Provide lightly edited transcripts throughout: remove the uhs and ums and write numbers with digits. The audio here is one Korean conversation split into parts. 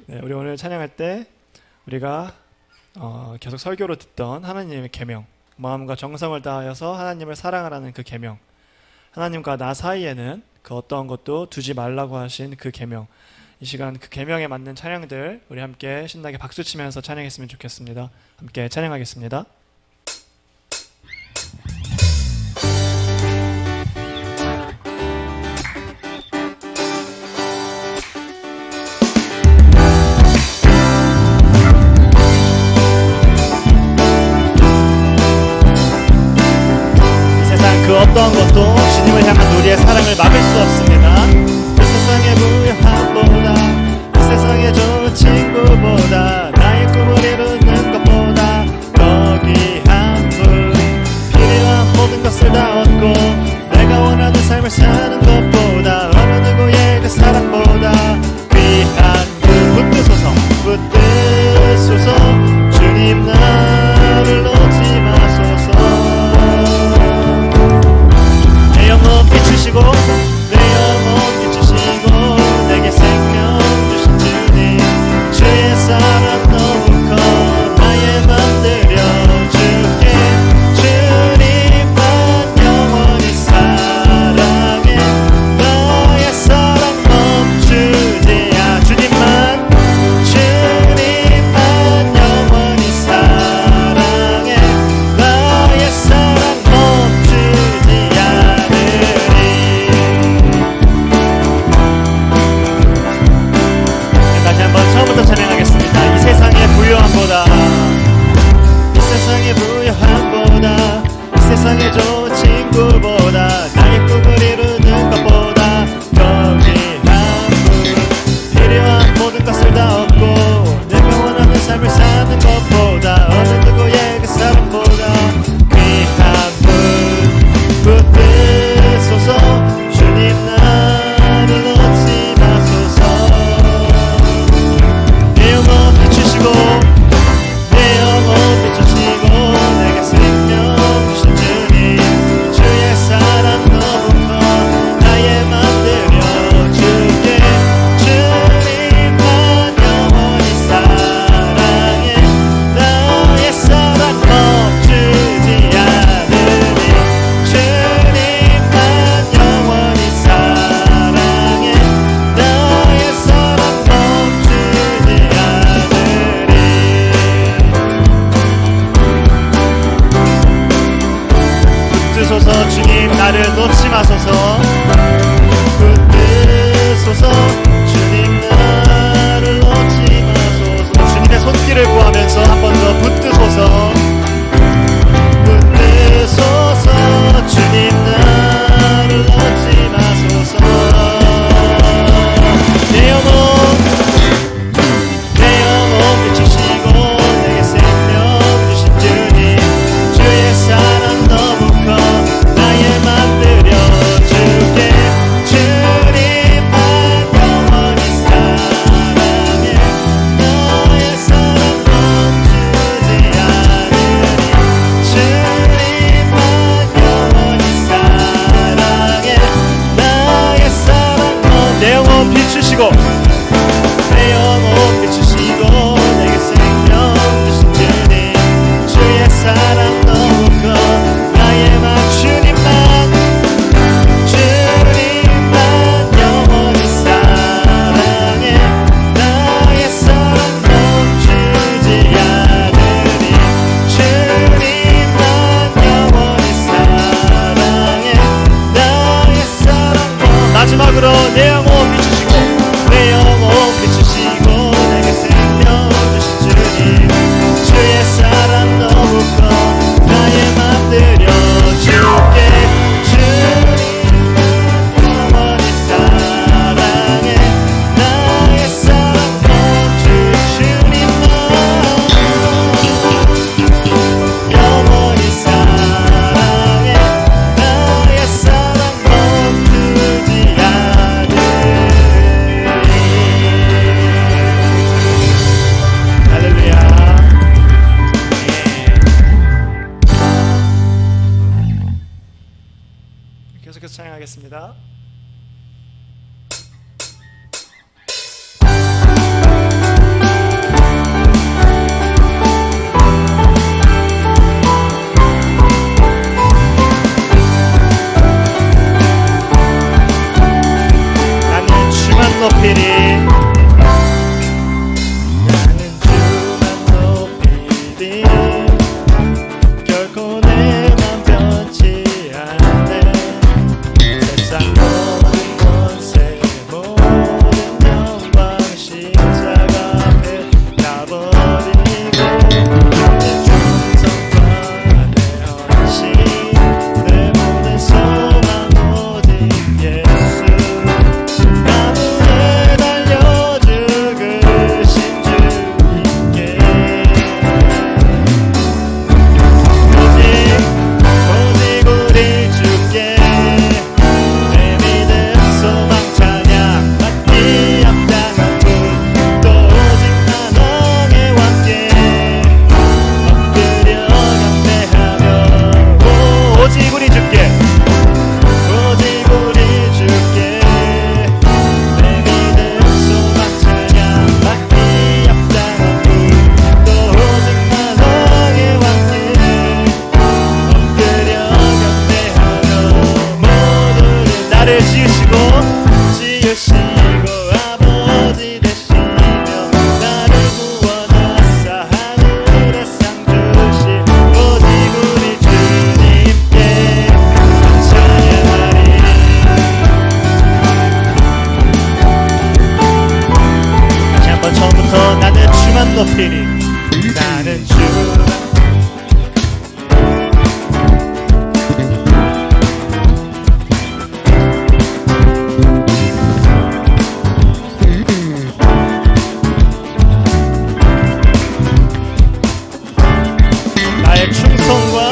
네, 우리 오늘 찬양할 때 우리가 계속 설교로 듣던 하나님의 계명, 마음과 정성을 다하여서 하나님을 사랑하라는 그 계명, 하나님과 나 사이에는 그 어떠한 것도 두지 말라고 하신 그 계명, 이 시간 그 계명에 맞는 찬양들 우리 함께 신나게 박수치면서 찬양했으면 좋겠습니다. 함께 찬양하겠습니다. 그 어떠한 것도 주님을 향한 우리의 사랑을 막을 수 없습니다. 그 세상의 부유함보다, 그 세상의 좋은 친구보다, 나의 꿈을 이루는 것보다 더 귀한 분, 필요한 모든 것을 다 얻고 내가 원하는 삶을 사는 것보다 어느 누구의 그 사랑보다 귀한 그 붙드소서, 붙드소서. 주님 나를 놓지 마소서. 내 영혼 비추시고 내 나는 주만 높이리. 나는 주 나의 충성과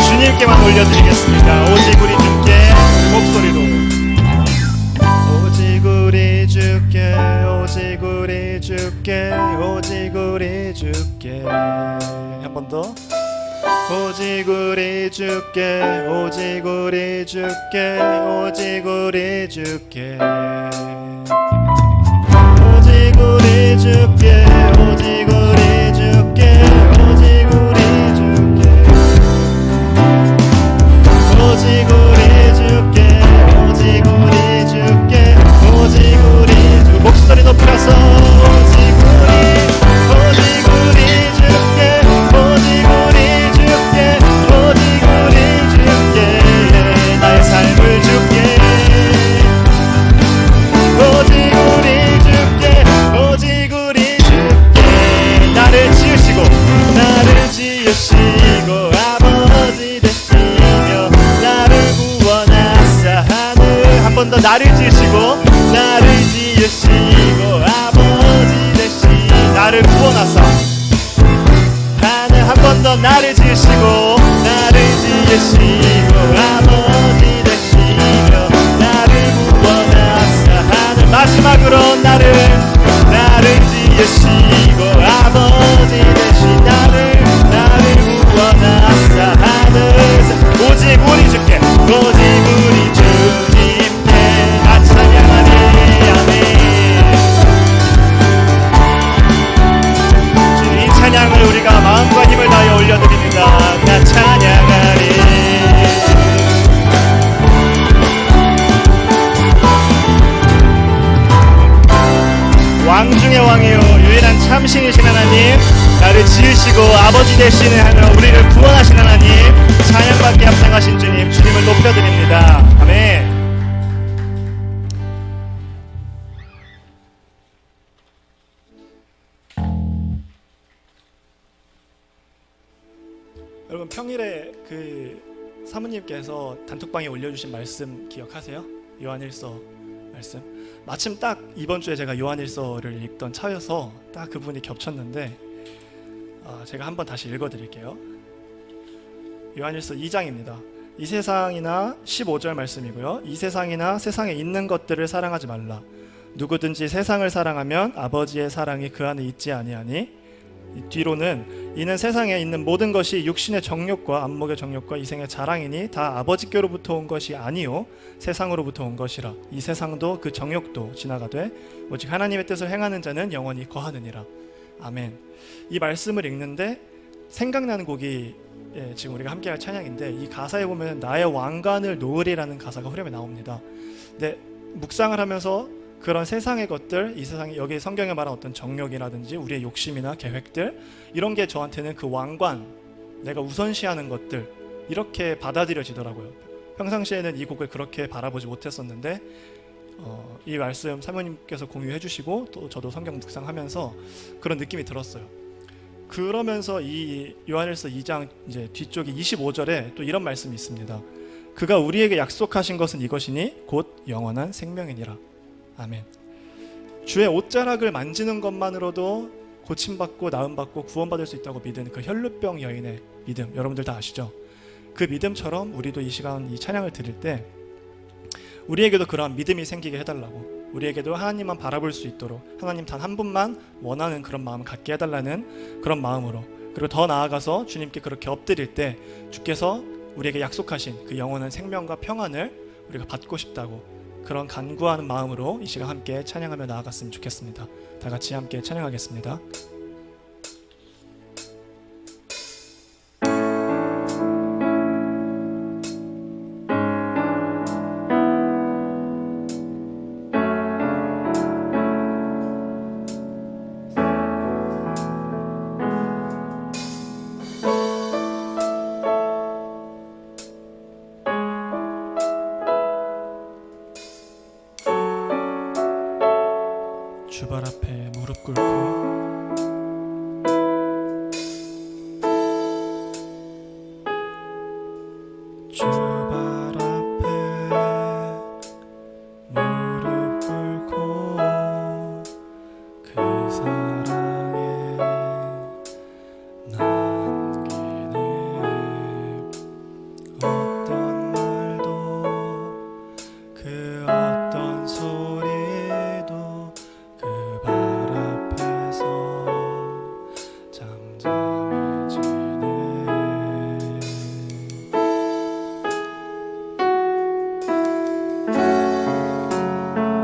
주님께만 올려드리겠습니다. 오직 우리 주께 목소리로 오직 우리 주께 오직 우리 주께 오직 우리 주께 한 번 더 오직 우리 주께 오직 우리 주께 오직 우리 주께 오직 우리 주께 오직 우리 주께 오직 우리 주께 오직 우리 주께 오직 우리 주께 오직 우리 주 목소리 높여서 오직 우리 주께 오직 우리 주께 오직 우리 주께 나의 삶을 주께 오직 우리 주께 오직 우리 주께 나를 지으시고 아버지 되시며 나를 구원하사 하늘 한 번 더 나를 지으시고 아버지 되시 나를 구원하사 하늘 한 번 더 나를 지으시고 아버지 되시며 나를 구원하사 하늘 마지막으로 나를 지으시고 아버지 되시 나를 구원하사 하늘 오직 우리 주께 오직 우리 주님께 나 찬양하리 아멘. 이 찬양을 우리가 마음과 힘을 다해 올려드립니다. 나 찬양하리 왕 중의 왕이요 유일한 참신이신 하나님 나를 지으시고 아버지 되시는 하나님 우리를 구원하신 하나님 찬양받기 합당하신 주님 주님을 높여드립니다. 아멘. 여러분 평일에 그 사모님께서 단톡방에 올려주신 말씀 기억하세요? 요한일서 말씀 마침 딱 이번 주에 제가 요한일서를 읽던 차여서 딱 그분이 겹쳤는데 제가 한번 다시 읽어드릴게요. 요한일서 2장입니다. 이 세상이나 15절 말씀이고요. 이 세상이나 세상에 있는 것들을 사랑하지 말라. 누구든지 세상을 사랑하면 아버지의 사랑이 그 안에 있지 아니하니 뒤로는 이는 세상에 있는 모든 것이 육신의 정욕과 안목의 정욕과 이생의 자랑이니 다 아버지께로부터 온 것이 아니요 세상으로부터 온 것이라. 이 세상도 그 정욕도 지나가되 오직 하나님의 뜻을 행하는 자는 영원히 거하느니라. 아멘. 이 말씀을 읽는데 생각나는 곡이 지금 우리가 함께할 찬양인데 이 가사에 보면 나의 왕관을 놓으리라는 가사가 후렴에 나옵니다. 근데 묵상을 하면서 그런 세상의 것들, 이 세상에 여기 성경에 말한 어떤 정욕이라든지 우리의 욕심이나 계획들 이런 게 저한테는 그 왕관, 내가 우선시하는 것들 이렇게 받아들여지더라고요. 평상시에는 이 곡을 그렇게 바라보지 못했었는데 이 말씀 사모님께서 공유해 주시고 또 저도 성경 묵상하면서 그런 느낌이 들었어요. 그러면서 이 요한일서 2장 이제 뒤쪽에 25절에 또 이런 말씀이 있습니다. 그가 우리에게 약속하신 것은 이것이니 곧 영원한 생명이니라. 아멘. 주의 옷자락을 만지는 것만으로도 고침받고 나음받고 구원받을 수 있다고 믿은 그 혈루병 여인의 믿음, 여러분들 다 아시죠? 그 믿음처럼 우리도 이 시간 이 찬양을 드릴 때 우리에게도 그러한 믿음이 생기게 해달라고, 우리에게도 하나님만 바라볼 수 있도록 하나님 단 한 분만 원하는 그런 마음을 갖게 해달라는 그런 마음으로, 그리고 더 나아가서 주님께 그렇게 엎드릴 때 주께서 우리에게 약속하신 그 영원한 생명과 평안을 우리가 받고 싶다고, 그런 간구하는 마음으로 이 시간 함께 찬양하며 나아갔으면 좋겠습니다. 다 같이 함께 찬양하겠습니다. 주발 앞에 무릎 꿇고 주발 앞에 무릎 꿇고 그 사랑에 남기네. 어떤 말도 그 어떤 소리도 그 발 앞에서 잠잠해지네.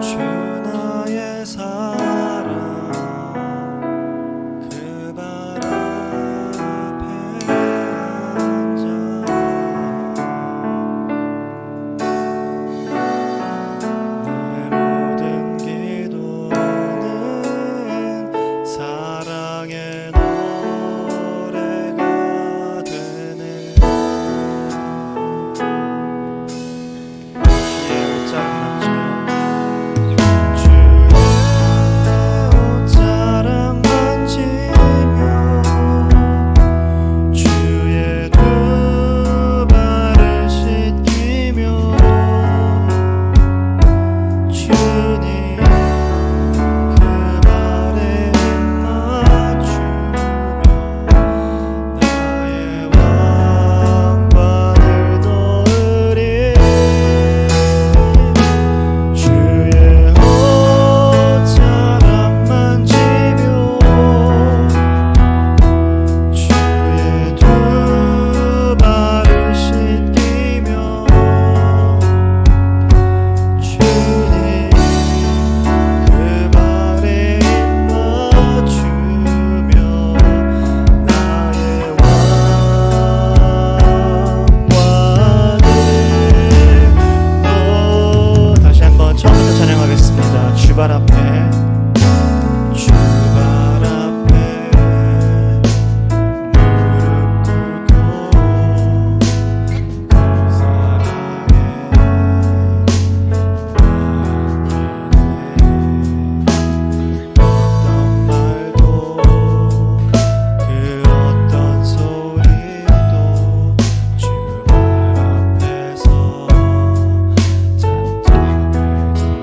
주 나의 사랑 그 발 앞에 앉아 나의 모든 기도는 사랑의 노래가 되네. 주의 옷자락 만지며 주의 두 발을 씻기며 주님 그 발에 맞추며 나의 왕관을 넣으리. 주의 옷자락 만지며 주의 두 발을 씻기며 주님 그 발에 맞추며 나의 왕관을 다시 한번 처음부터 찬양하겠습니다. 주발 앞에 주발 앞에 무릎 꿇고 그 사랑에 남기네. 어떤 말도 그 어떤 소리도 주 발 앞에서 잠잠해지네.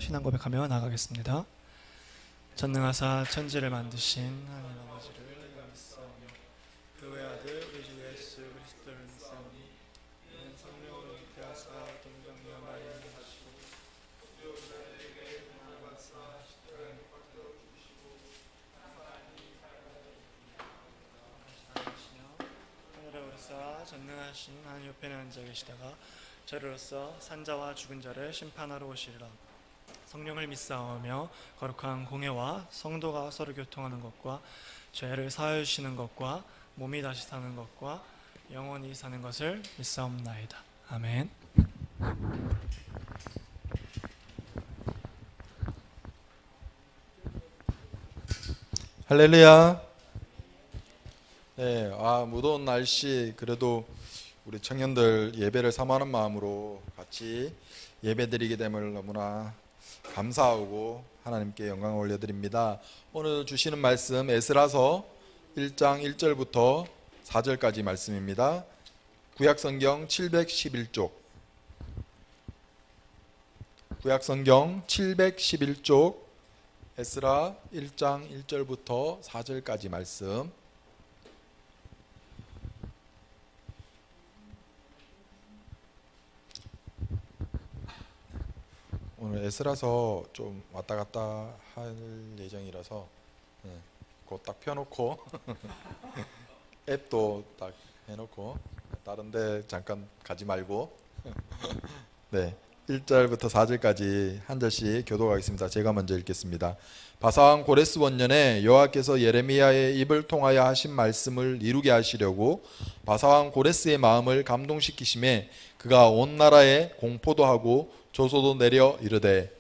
신앙 고백하며 나가겠습니다. 전능하사 천지를 만드신 하나님 아버지를 믿사오며 그 외아들 우리 주 예수 그리스도를 믿사오니 이는 성령으로 잉태하사 동정녀 마리아를 하시고 유대인에게 나와서 하늘에 오르사 전능하신 하나님 옆에는 앉아 계시다가 저리로서 산자와 죽은 자를 심판하러 오시리라. 성령을 믿사오며 거룩한 공예와 성도가 서로 교통하는 것과 죄를 사하여 주시는 것과 몸이 다시 사는 것과 영원히 사는 것을 믿사옵나이다. 아멘. 할렐루야. 네, 무더운 날씨 그래도 우리 청년들 예배를 사모하는 마음으로 같이 예배드리게 됨을 너무나 감사하고 하나님께 영광을 올려드립니다. 오늘 주시는 말씀 에스라서 1장 1절부터 4절까지 말씀입니다. 구약성경 711쪽, 구약성경 711쪽 에스라 1장 1절부터 4절까지 말씀. 오늘 에스라서 좀 왔다 갔다 할 예정이라서 곧 딱 펴놓고 앱도 딱 해놓고 다른 데 잠깐 가지 말고 네, 1절부터 4절까지 한 절씩 교독하겠습니다. 제가 먼저 읽겠습니다. 바사왕 고레스 원년에 여호와께서 예레미야의 입을 통하여 하신 말씀을 이루게 하시려고 바사왕 고레스의 마음을 감동시키심에 그가 온 나라에 공포도 하고 조소도 내려 이르되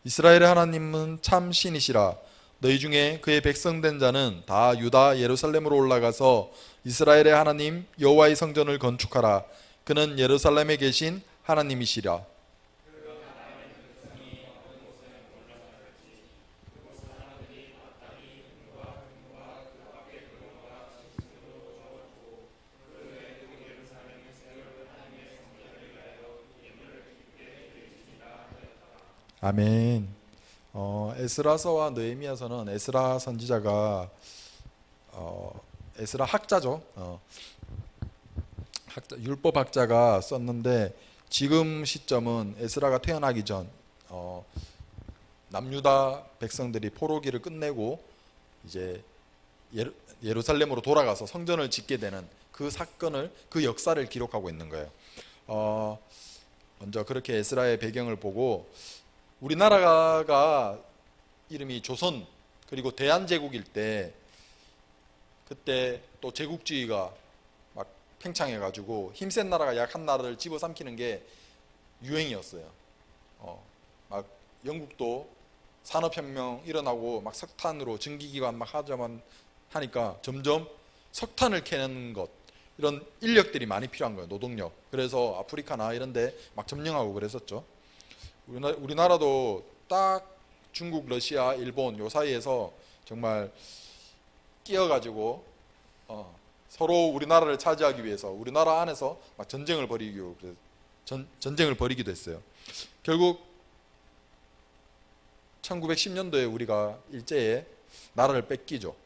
이스라엘의 하나님은 참 신이시라. 너희 중에 그의 백성된 자는 다 유다 예루살렘으로 올라가서 이스라엘의 하나님 여호와의 성전을 건축하라. 그는 예루살렘에 계신 하나님이시라. 아멘. 에스라서와 느헤미야서는 에스라 선지자가 에스라 학자죠. 율법 학자가 썼는데 지금 시점은 에스라가 태어나기 전 남유다 백성들이 포로기를 끝내고 이제 예루살렘으로 돌아가서 성전을 짓게 되는 그 사건을, 그 역사를 기록하고 있는 거예요. 먼저 그렇게 에스라의 배경을 보고 우리나라가 이름이 조선 그리고 대한제국일 때 그때 또 제국주의가 막 팽창해가지고 힘센 나라가 약한 나라를 집어삼키는 게 유행이었어요. 막 영국도 산업혁명 일어나고 막 석탄으로 증기기관 막 하자만 하니까 점점 석탄을 캐는 것 이런 인력들이 많이 필요한 거예요. 노동력. 그래서 아프리카나 이런 데 막 점령하고 그랬었죠. 우리나라도 딱 중국, 러시아, 일본 요 사이에서 정말 끼어가지고 서로 우리나라를 차지하기 위해서 우리나라 안에서 막 전쟁을 벌이기도 했어요. 결국 1910년도에 우리가 일제에 나라를 뺏기죠.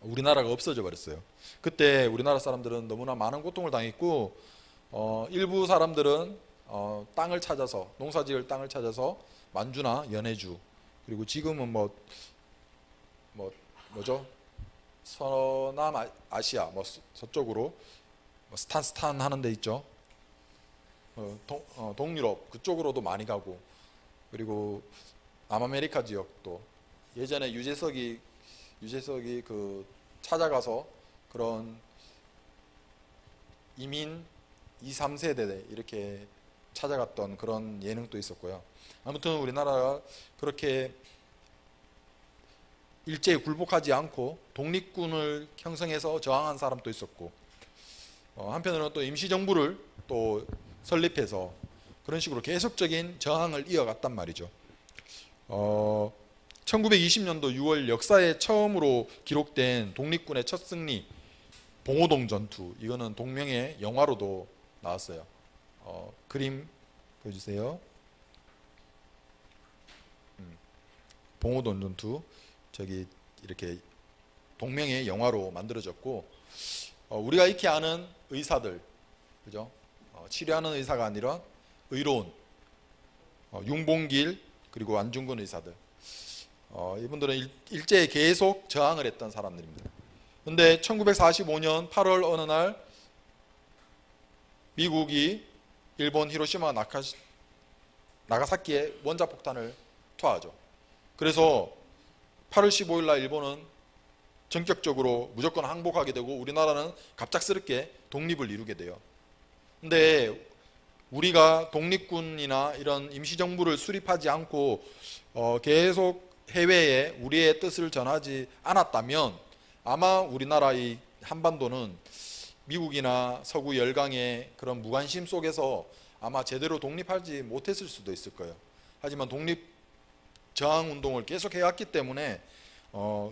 우리나라가 없어져 버렸어요. 그때 우리나라 사람들은 너무나 많은 고통을 당했고 일부 사람들은 땅을 찾아서 농사지을 땅을 찾아서 만주나 연해주 그리고 지금은 뭐죠? 서남 아시아 서쪽으로 스탄 하는 데 있죠. 동유럽 그쪽으로도 많이 가고 그리고 남아메리카 지역도 예전에 유재석이 그 찾아가서 그런 이민 2, 3세대 이렇게 찾아갔던 그런 예능도 있었고요. 아무튼 우리나라가 그렇게 일제에 굴복하지 않고 독립군을 형성해서 저항한 사람도 있었고 한편으로는 또 임시정부를 또 설립해서 그런 식으로 계속적인 저항을 이어갔단 말이죠. 1920년도 6월 역사에 처음으로 기록된 독립군의 첫 승리 봉오동 전투, 이거는 동명의 영화로도 나왔어요. 그림 보여주세요. 봉오동 전투, 저기 이렇게 동명의 영화로 만들어졌고, 우리가 익히 아는 의사들, 그죠? 치료하는 의사가 아니라 의로운 윤봉길 그리고 안중근 의사들, 이분들은 일제에 계속 저항을 했던 사람들입니다. 근데 1945년 8월 어느 날 미국이 일본 히로시마 나가사키에 원자폭탄을 투하하죠. 그래서 8월 15일 날 일본은 전격적으로 무조건 항복하게 되고 우리나라는 갑작스럽게 독립을 이루게 돼요. 근데 우리가 독립군이나 이런 임시정부를 수립하지 않고 계속 해외에 우리의 뜻을 전하지 않았다면 아마 우리나라의 한반도는 미국이나 서구 열강의 그런 무관심 속에서 아마 제대로 독립하지 못했을 수도 있을 거예요. 하지만 독립 저항 운동을 계속 해왔기 때문에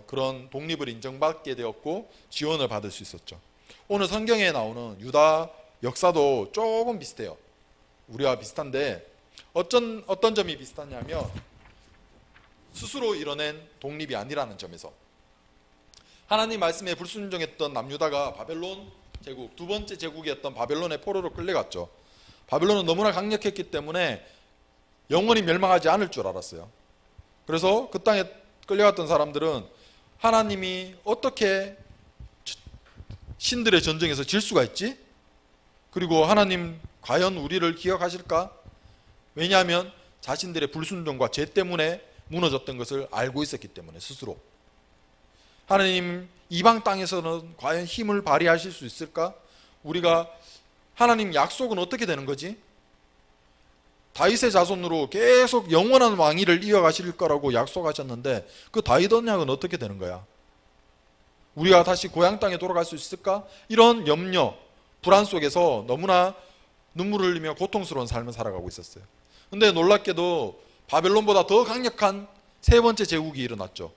그런 독립을 인정받게 되었고 지원을 받을 수 있었죠. 오늘 성경에 나오는 유다 역사도 조금 비슷해요. 우리와 비슷한데 어떤 점이 비슷하냐면 스스로 이뤄낸 독립이 아니라는 점에서 하나님 말씀에 불순종했던 남유다가 바벨론 제국, 두 번째 제국이었던 바벨론의 포로로 끌려갔죠. 바벨론은 너무나 강력했기 때문에 영원히 멸망하지 않을 줄 알았어요. 그래서 그 땅에 끌려갔던 사람들은 하나님이 어떻게 신들의 전쟁에서 질 수가 있지? 그리고 하나님 과연 우리를 기억하실까? 왜냐하면 자신들의 불순종과 죄 때문에 무너졌던 것을 알고 있었기 때문에 스스로. 하나님 이방 땅에서는 과연 힘을 발휘하실 수 있을까? 우리가 하나님 약속은 어떻게 되는 거지? 다윗의 자손으로 계속 영원한 왕위를 이어가실 거라고 약속하셨는데 그 다윗 언약은 어떻게 되는 거야? 우리가 다시 고향 땅에 돌아갈 수 있을까? 이런 염려, 불안 속에서 너무나 눈물을 흘리며 고통스러운 삶을 살아가고 있었어요. 근데 놀랍게도 바벨론보다 더 강력한 세 번째 제국이 일어났죠.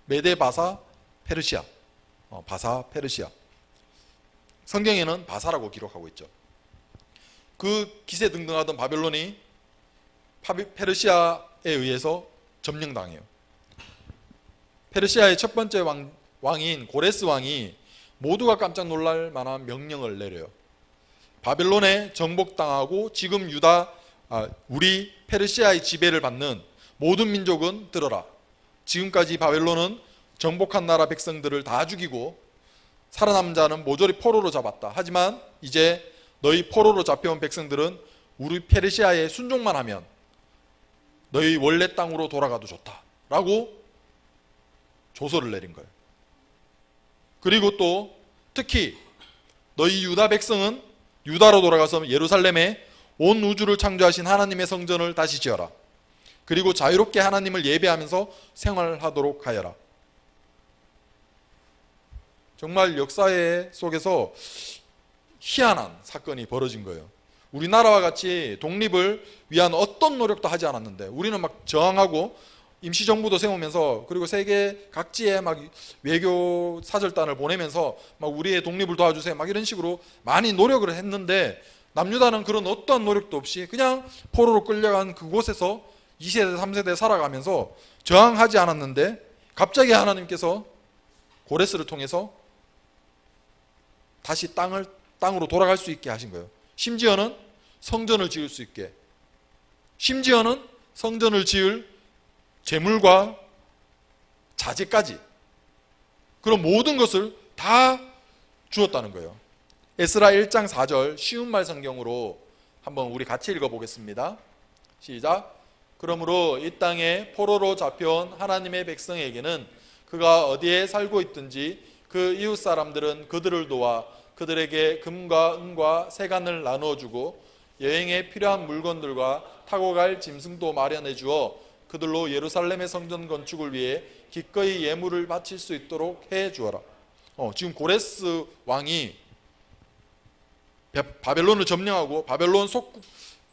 메데 바사 페르시아. 바사 페르시아. 성경에는 바사라고 기록하고 있죠. 그 기세등등하던 바벨론이 페르시아에 의해서 점령당해요. 페르시아의 첫 번째 왕인 고레스 왕이 모두가 깜짝 놀랄 만한 명령을 내려요. 바벨론에 정복당하고 지금 우리 페르시아의 지배를 받는 모든 민족은 들어라. 지금까지 바벨론은 정복한 나라 백성들을 다 죽이고 살아남은 자는 모조리 포로로 잡았다. 하지만 이제 너희 포로로 잡혀온 백성들은 우리 페르시아에 순종만 하면 너희 원래 땅으로 돌아가도 좋다 라고 조서를 내린 거예요. 그리고 또 특히 너희 유다 백성은 유다로 돌아가서 예루살렘에 온 우주를 창조하신 하나님의 성전을 다시 지어라. 그리고 자유롭게 하나님을 예배하면서 생활하도록 하여라. 정말 역사의 속에서 희한한 사건이 벌어진 거예요. 우리나라와 같이 독립을 위한 어떤 노력도 하지 않았는데 우리는 막 저항하고 임시정부도 세우면서 그리고 세계 각지에 막 외교 사절단을 보내면서 막 우리의 독립을 도와주세요 막 이런 식으로 많이 노력을 했는데 남유다는 그런 어떠한 노력도 없이 그냥 포로로 끌려간 그곳에서 2세대 3세대 살아가면서 저항하지 않았는데 갑자기 하나님께서 고레스를 통해서 다시 땅으로 돌아갈 수 있게 하신 거예요. 심지어는 성전을 지을 수 있게, 심지어는 성전을 지을 재물과 자재까지, 그런 모든 것을 다 주었다는 거예요. 에스라 1장 4절 쉬운 말 성경으로 한번 우리 같이 읽어보겠습니다. 시작. 그러므로 이 땅에 포로로 잡혀온 하나님의 백성에게는 그가 어디에 살고 있든지 그 이웃 사람들은 그들을 도와 그들에게 금과 은과 세간을 나누어 주고 여행에 필요한 물건들과 타고 갈 짐승도 마련해 주어 그들로 예루살렘의 성전 건축을 위해 기꺼이 예물을 바칠 수 있도록 해 주어라. 지금 고레스 왕이 바벨론을 점령하고 바벨론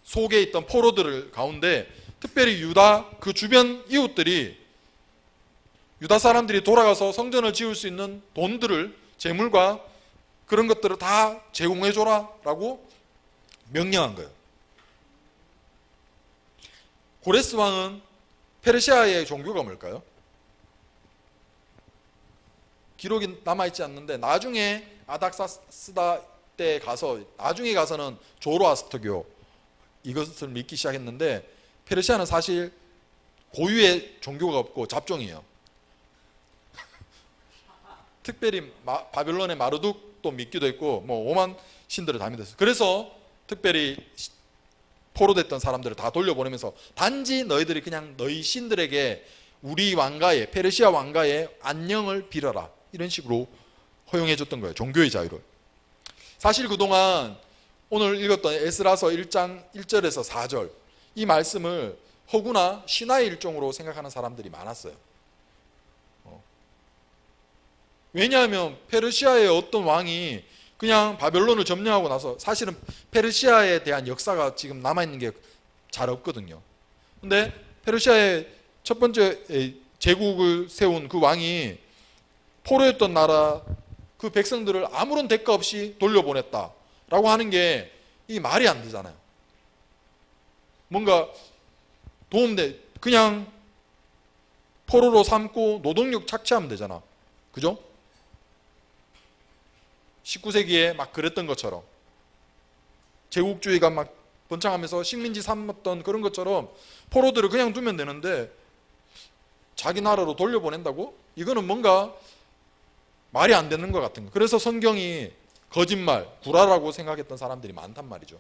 속에 있던 포로들을 가운데 특별히 유다 그 주변 이웃들이 유다 사람들이 돌아가서 성전을 지을 수 있는 돈들을, 재물과 그런 것들을 다 제공해줘라 라고 명령한 거예요. 고레스 왕은 페르시아의 종교가 뭘까요? 기록이 남아있지 않는데 나중에 아닥사스다 때 가서, 나중에 가서는 조로아스터교 이것을 믿기 시작했는데, 페르시아는 사실 고유의 종교가 없고 잡종이에요. 특별히 바벨론의 마르둑도 믿기도 했고 뭐 오만 신들을 다 믿었어요. 그래서 특별히 포로됐던 사람들을 다 돌려보내면서 단지 너희들이 그냥 너희 신들에게 우리 왕가의, 페르시아 왕가의 안녕을 빌어라, 이런 식으로 허용해줬던 거예요. 종교의 자유를. 사실 그동안 오늘 읽었던 에스라서 1장 1절에서 4절 이 말씀을 허구나 신화의 일종으로 생각하는 사람들이 많았어요. 왜냐하면 페르시아의 어떤 왕이 그냥 바벨론을 점령하고 나서, 사실은 페르시아에 대한 역사가 지금 남아있는 게 잘 없거든요. 근데 페르시아의 첫 번째 제국을 세운 그 왕이 포로였던 나라 그 백성들을 아무런 대가 없이 돌려보냈다라고 하는 게 이 말이 안 되잖아요. 뭔가 도움돼, 그냥 포로로 삼고 노동력 착취하면 되잖아. 그죠? 19세기에 막 그랬던 것처럼, 제국주의가 막 번창하면서 식민지 삼았던 그런 것처럼 포로들을 그냥 두면 되는데 자기 나라로 돌려보낸다고? 이거는 뭔가 말이 안 되는 것 같은 거. 그래서 성경이 거짓말, 구라라고 생각했던 사람들이 많단 말이죠.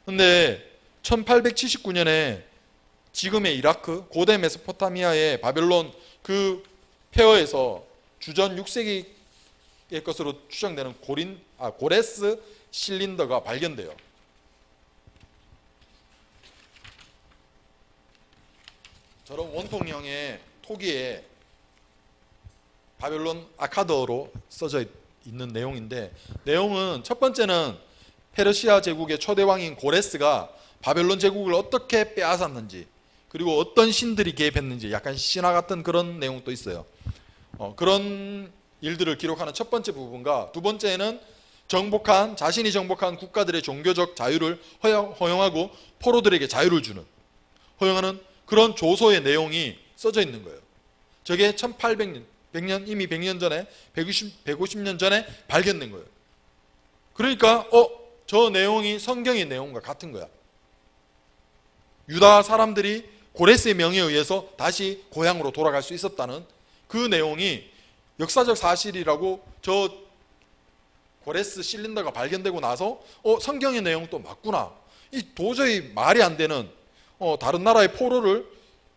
근데 1879년에 지금의 이라크, 고대 메소포타미아의 바벨론 그 폐허에서 주전 6세기의 것으로 추정되는 고레스 실린더가 발견돼요. 저런 원통형의 토기에 바벨론 아카드어로 써져 있는 내용인데, 내용은 첫 번째는 페르시아 제국의 초대왕인 고레스가 바벨론 제국을 어떻게 빼앗았는지, 그리고 어떤 신들이 개입했는지, 약간 신화 같은 그런 내용도 있어요. 그런 일들을 기록하는 첫 번째 부분과, 두 번째는 자신이 정복한 국가들의 종교적 자유를 허용하고 포로들에게 자유를 허용하는 그런 조서의 내용이 써져 있는 거예요. 저게 1800년, 이미 100년 전에, 150년 전에 발견된 거예요. 그러니까 저 내용이 성경의 내용과 같은 거야. 유다 사람들이 고레스의 명에 의해서 다시 고향으로 돌아갈 수 있었다는 그 내용이 역사적 사실이라고, 저 고레스 실린더가 발견되고 나서 성경의 내용도 맞구나. 이 도저히 말이 안 되는 다른 나라의 포로를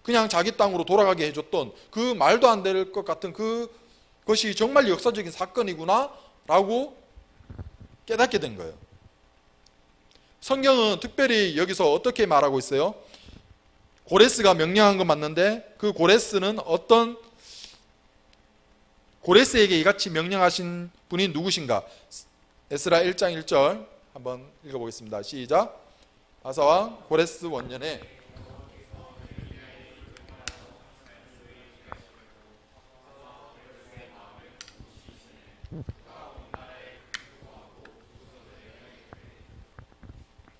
그냥 자기 땅으로 돌아가게 해줬던 그 말도 안 될 것 같은 그것이 정말 역사적인 사건이구나 라고 깨닫게 된 거예요. 성경은 특별히 여기서 어떻게 말하고 있어요? 고레스가 명령한 건 맞는데, 그 고레스는 고레스에게 이같이 명령하신 분이 누구신가? 에스라 1장 1절 한번 읽어보겠습니다. 시작. 아사왕 고레스 원년에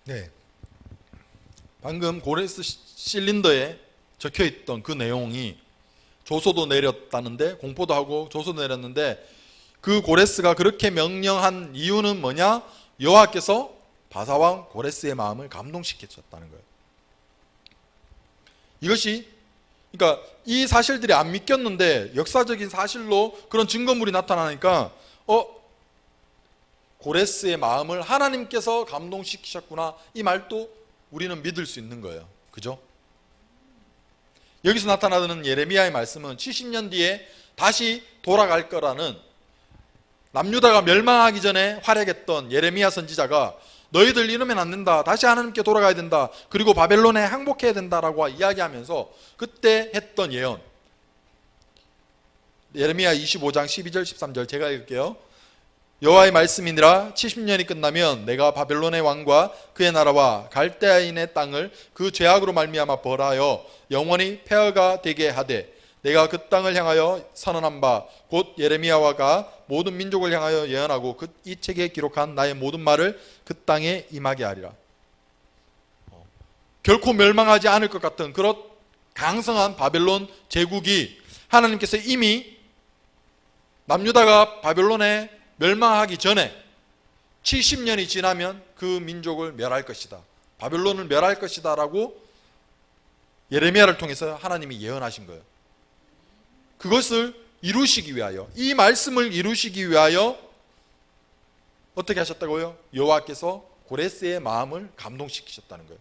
네, 방금 고레스 실린더에 적혀있던 그 내용이 조서도 내렸다는데, 공포도 하고 조서도 내렸는데, 그 고레스가 그렇게 명령한 이유는 뭐냐? 여호와께서 바사왕 고레스의 마음을 감동시켰다는 거예요. 이것이, 그러니까 이 사실들이 안 믿겼는데 역사적인 사실로 그런 증거물이 나타나니까 고레스의 마음을 하나님께서 감동시키셨구나, 이 말도 우리는 믿을 수 있는 거예요. 그죠? 여기서 나타나는 예레미야의 말씀은 70년 뒤에 다시 돌아갈 거라는, 남유다가 멸망하기 전에 활약했던 예레미야 선지자가 너희들 이러면 안 된다, 다시 하나님께 돌아가야 된다, 그리고 바벨론에 항복해야 된다라고 이야기하면서 그때 했던 예언, 예레미야 25장 12절 13절 제가 읽을게요. 여호와의 말씀이니라. 70년이 끝나면 내가 바벨론의 왕과 그의 나라와 갈대아인의 땅을 그 죄악으로 말미암아 벌하여 영원히 폐허가 되게 하되, 내가 그 땅을 향하여 선언한 바 곧 예레미야와가 모든 민족을 향하여 예언하고 이 책에 기록한 나의 모든 말을 그 땅에 임하게 하리라. 결코 멸망하지 않을 것 같은 그런 강성한 바벨론 제국이 하나님께서 이미 남유다가 바벨론에 멸망하기 전에 70년이 지나면 그 민족을 멸할 것이다, 바벨론을 멸할 것이다 라고 예레미야를 통해서 하나님이 예언하신 거예요. 그것을 이루시기 위하여, 이 말씀을 이루시기 위하여 어떻게 하셨다고요? 여호와께서 고레스의 마음을 감동시키셨다는 거예요.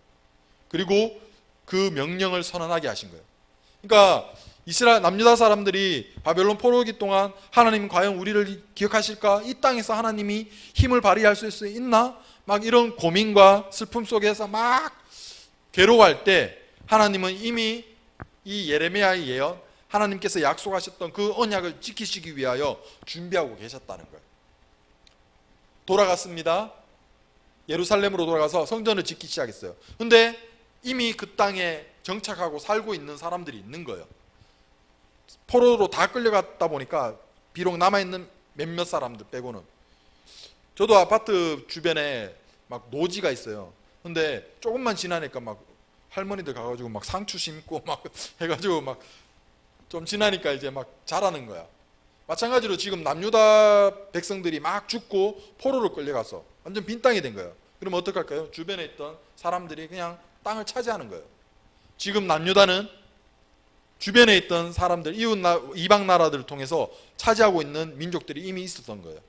그리고 그 명령을 선언하게 하신 거예요. 그러니까 이스라엘 남유다 사람들이 바벨론 포로기 동안 하나님 과연 우리를 기억하실까? 이 땅에서 하나님이 힘을 발휘할 수 있나? 막 이런 고민과 슬픔 속에서 막 괴로워할 때 하나님은 이미 이 예레미야의 예언, 하나님께서 약속하셨던 그 언약을 지키시기 위하여 준비하고 계셨다는 거예요. 돌아갔습니다. 예루살렘으로 돌아가서 성전을 짓기 시작했어요. 근데 이미 그 땅에 정착하고 살고 있는 사람들이 있는 거예요. 포로로 다 끌려갔다 보니까 비록 남아있는 몇몇 사람들 빼고는. 저도 아파트 주변에 막 노지가 있어요. 근데 조금만 지나니까 막 할머니들 가가지고 막 상추 심고 막 해가지고 막 좀 지나니까 이제 막 자라는 거야. 마찬가지로 지금 남유다 백성들이 막 죽고 포로로 끌려가서 완전 빈 땅이 된 거예요. 그러면 어떡할까요? 주변에 있던 사람들이 그냥 땅을 차지하는 거예요. 지금 남유다는 주변에 있던 사람들, 이방 나라들을 통해서 차지하고 있는 민족들이 이미 있었던 거예요.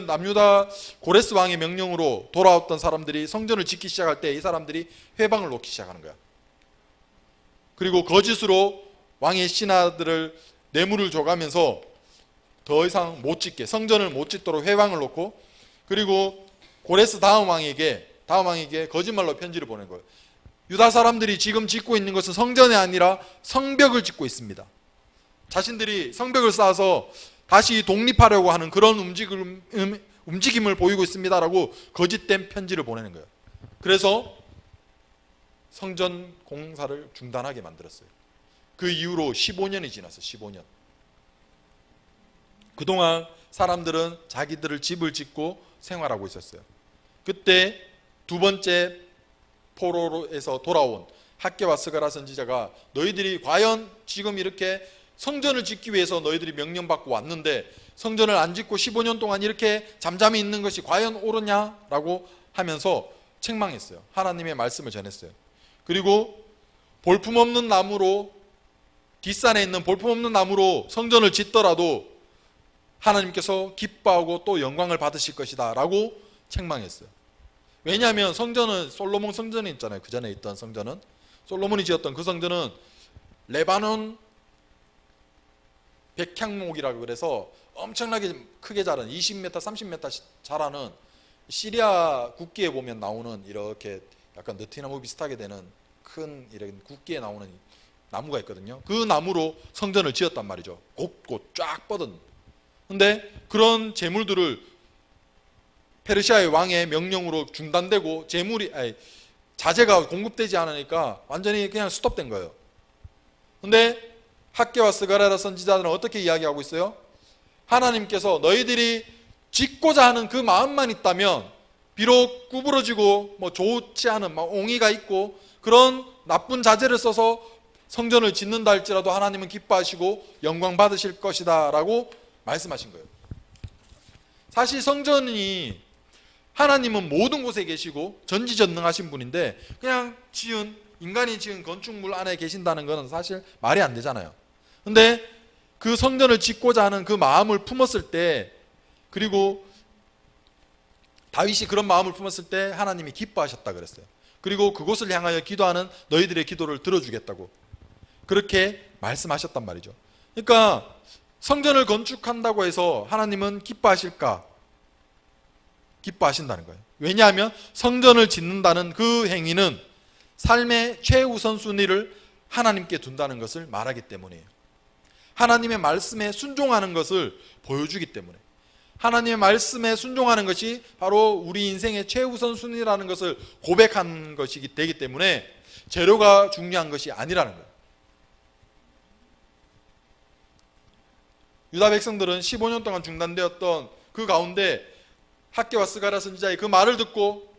남유다 고레스 왕의 명령으로 돌아왔던 사람들이 성전을 짓기 시작할 때 이 사람들이 회방을 놓기 시작하는 거야. 그리고 거짓으로 왕의 신하들을 뇌물을 줘가면서 더 이상 못 짓게, 성전을 못 짓도록 회방을 놓고, 그리고 고레스 다음 왕에게 거짓말로 편지를 보낸 거예요. 유다 사람들이 지금 짓고 있는 것은 성전이 아니라 성벽을 짓고 있습니다. 자신들이 성벽을 쌓아서 다시 독립하려고 하는 그런 움직임을 보이고 있습니다라고 거짓된 편지를 보내는 거예요. 그래서 성전 공사를 중단하게 만들었어요. 그 이후로 15년이 지났어요. 15년. 그동안 사람들은 자기들을 집을 짓고 생활하고 있었어요. 그때 두 번째 포로에서 돌아온 학개와 스가랴 선지자가 너희들이 과연 지금 이렇게 성전을 짓기 위해서 너희들이 명령받고 왔는데 성전을 안 짓고 15년 동안 이렇게 잠잠히 있는 것이 과연 옳으냐라고 하면서 책망했어요. 하나님의 말씀을 전했어요. 그리고 볼품없는 나무로, 뒷산에 있는 볼품없는 나무로 성전을 짓더라도 하나님께서 기뻐하고 또 영광을 받으실 것이다 라고 책망했어요. 왜냐하면 성전은 솔로몬 성전이 있잖아요. 그 전에 있던 성전은, 솔로몬이 지었던 그 성전은 레바논 백향목이라고 그래서 엄청나게 크게 자란 20m, 30m 자라는 시리아 국기에 보면 나오는 이렇게 약간 느티나무 비슷하게 되는 큰 이런 국기에 나오는 나무가 있거든요. 그 나무로 성전을 지었단 말이죠. 곳곳 쫙 뻗은. 근데 그런 재물들을 페르시아의 왕의 명령으로 중단되고 자재가 공급되지 않으니까 완전히 그냥 스톱된 거예요. 근데 학개와 스가랴 선지자들은 어떻게 이야기하고 있어요? 하나님께서 너희들이 짓고자 하는 그 마음만 있다면, 비록 구부러지고 뭐 좋지 않은 옹이가 있고 그런 나쁜 자재를 써서 성전을 짓는다 할지라도 하나님은 기뻐하시고 영광 받으실 것이다 라고 말씀하신 거예요. 사실 성전이, 하나님은 모든 곳에 계시고 전지전능하신 분인데 그냥 인간이 지은 건축물 안에 계신다는 것은 사실 말이 안 되잖아요. 근데 그 성전을 짓고자 하는 그 마음을 품었을 때, 그리고 다윗이 그런 마음을 품었을 때 하나님이 기뻐하셨다 그랬어요. 그리고 그곳을 향하여 기도하는 너희들의 기도를 들어주겠다고 그렇게 말씀하셨단 말이죠. 그러니까 성전을 건축한다고 해서 하나님은 기뻐하실까? 기뻐하신다는 거예요. 왜냐하면 성전을 짓는다는 그 행위는 삶의 최우선순위를 하나님께 둔다는 것을 말하기 때문이에요. 하나님의 말씀에 순종하는 것을 보여주기 때문에, 하나님의 말씀에 순종하는 것이 바로 우리 인생의 최우선순위라는 것을 고백한 것이 되기 때문에 재료가 중요한 것이 아니라는 거예요. 유다 백성들은 15년 동안 중단되었던 그 가운데 학개와 스가랴 선지자의 그 말을 듣고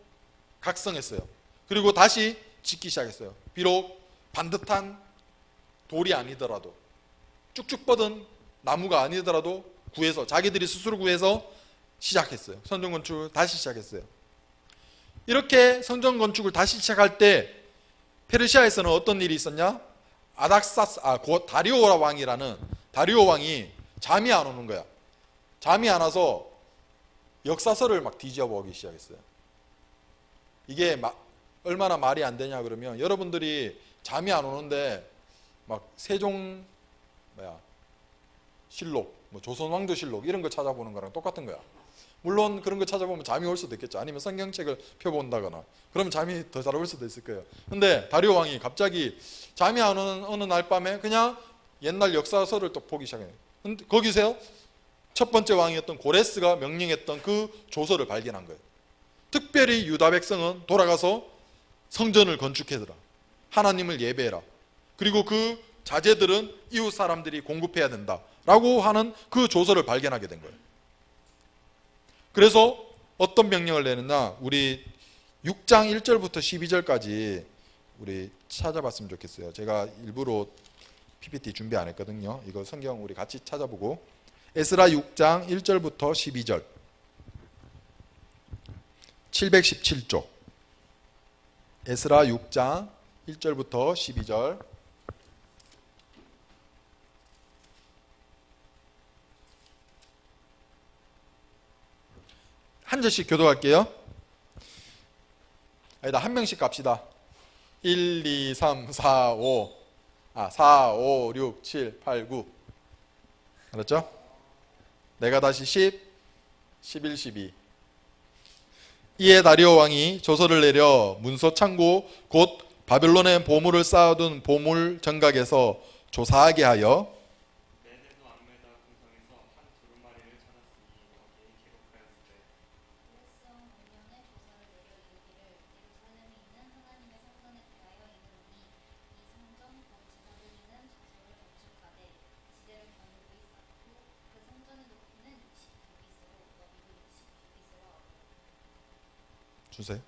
각성했어요. 그리고 다시 짓기 시작했어요. 비록 반듯한 돌이 아니더라도, 쭉쭉 뻗은 나무가 아니더라도 구해서, 자기들이 스스로 구해서 시작했어요. 성전 건축을 다시 시작했어요. 이렇게 성전 건축을 다시 시작할 때 페르시아에서는 어떤 일이 있었냐? 다리오 왕이라는, 다리오 왕이 잠이 안 오는 거야. 잠이 안 와서 역사서를 막 뒤져보기 시작했어요. 이게 얼마나 말이 안 되냐 그러면, 여러분들이 잠이 안 오는데 막 세종 실록, 뭐 조선 왕조 실록 이런 거 찾아보는 거랑 똑같은 거야. 물론 그런 거 찾아보면 잠이 올 수도 있겠죠. 아니면 성경책을 펴본다거나 그러면 잠이 더 잘 올 수도 있을 거예요. 근데 다리오 왕이 갑자기 잠이 안 오는 어느 날 밤에 그냥 옛날 역사서를 또 보기 시작해요. 근데 거기서요, 첫 번째 왕이었던 고레스가 명령했던 그 조서를 발견한 거예요. 특별히 유다 백성은 돌아가서 성전을 건축해더라. 하나님을 예배해라. 그리고 그 자재들은 이웃 사람들이 공급해야 된다라고 하는 그 조서를 발견하게 된 거예요. 그래서 어떤 명령을 내느냐, 우리 6장 1절부터 12절까지 우리 찾아봤으면 좋겠어요. 제가 일부러 PPT 준비 안 했거든요. 이거 성경 우리 같이 찾아보고, 에스라 6장 1절부터 12절, 717조, 에스라 6장 1절부터 12절. 한 절씩 교도할게요. 아니다, 한 명씩 갑시다. 1, 2, 3, 4, 5. 4, 5, 6, 7, 8, 9. 알았죠? 내가 다시 10, 11, 12. 이에 다리오 왕이 조서를 내려 문서 창고 곧 바벨론의 보물을 쌓아둔 보물 정각에서 조사하게 하여 메데도 안메다 궁성에서 한 두루마리를 찾았으니 거기에 기록하였을 때 그레스원 공년에 조사를 내려 이르기를 예루살렘에 있는 하나님의 성전에 대하여 이르노니 이 성전 곧 제사 드리는 좌소를 건축하되 지대를 견고히 쌓고 그 성전의 높이는 60규빗으로 너비도 60규빗으로 하고 주세요.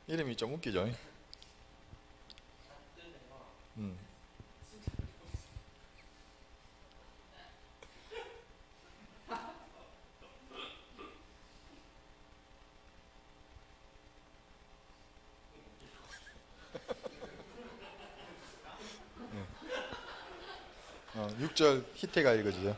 이름이 좀 웃기죠? 네. 6절 히태가 읽어주죠.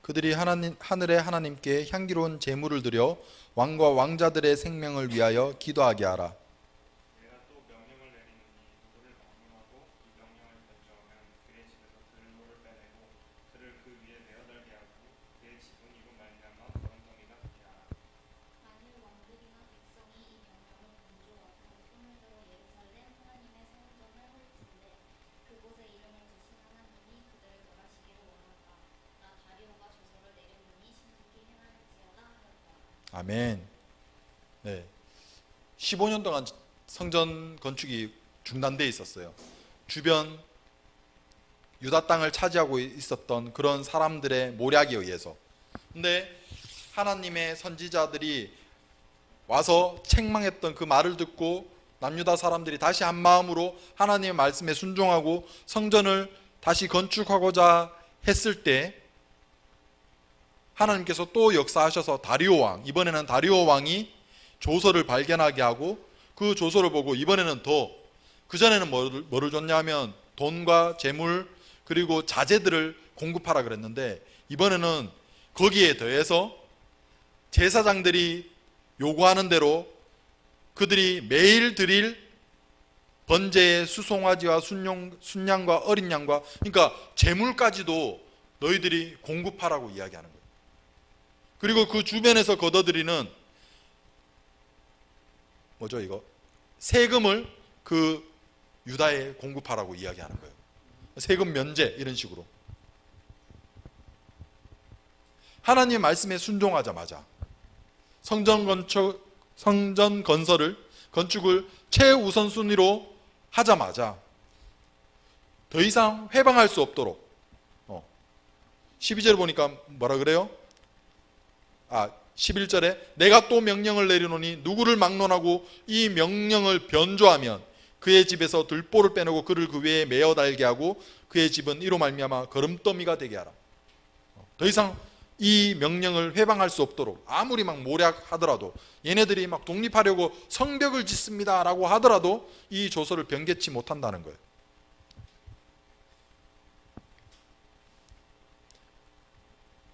그들이 하늘의 하나님께 향기로운 제물을 드려 왕과 왕자들의 생명을 위하여 기도하게 하라. 내가 또 명령을 내리노니 누구를 방문하고 이 명령을 변조하면 그의 집에서 들로를 빼내고 그를 그 위에 내어달게 하고 그의 집은 이로 말미암아 거름덩이가 되게 하라. 만일 왕들이나 백성이 이 명령을 본조하고 손을 들어 예루살렘 하나님의 성전을 헐진대 그곳에 이름을 두신 하나님이 그들을 멸하시기를 원한다. 나 다리오가 조서를 내렸느니 신속히 아멘. 네. 15년 동안 성전 건축이 중단되어 있었어요. 주변 유다 땅을 차지하고 있었던 그런 사람들의 모략에 의해서. 근데 하나님의 선지자들이 와서 책망했던 그 말을 듣고 남유다 사람들이 다시 한 마음으로 하나님의 말씀에 순종하고 성전을 다시 건축하고자 했을 때 하나님께서 또 역사하셔서 다리오 왕, 이번에는 다리오 왕이 조서를 발견하게 하고 그 조서를 보고 이번에는 더, 그전에는 뭐를 줬냐면 돈과 재물 그리고 자재들을 공급하라 그랬는데 이번에는 거기에 더해서 제사장들이 요구하는 대로 그들이 매일 드릴 번제의 수송아지와 순양과 어린 양과, 그러니까 재물까지도 너희들이 공급하라고 이야기하는 거예요. 그리고 그 주변에서 걷어들이는 뭐죠 이거? 세금을 그 유다에 공급하라고 이야기하는 거예요. 세금 면제 이런 식으로. 하나님의 말씀에 순종하자마자 성전 건축을 최우선순위로 하자마자 더 이상 회방할 수 없도록 12절 보니까 뭐라 그래요? 11절에 내가 또 명령을 내리노니 누구를 막론하고 이 명령을 변조하면 그의 집에서 들보를 빼내고 그를 그 위에 메어 달게 하고 그의 집은 이로 말미암아 거름더미가 되게 하라. 더 이상 이 명령을 회방할 수 없도록, 아무리 막 모략하더라도, 얘네들이 막 독립하려고 성벽을 짓습니다 라고 하더라도 이 조서를 변개치 못한다는 거예요.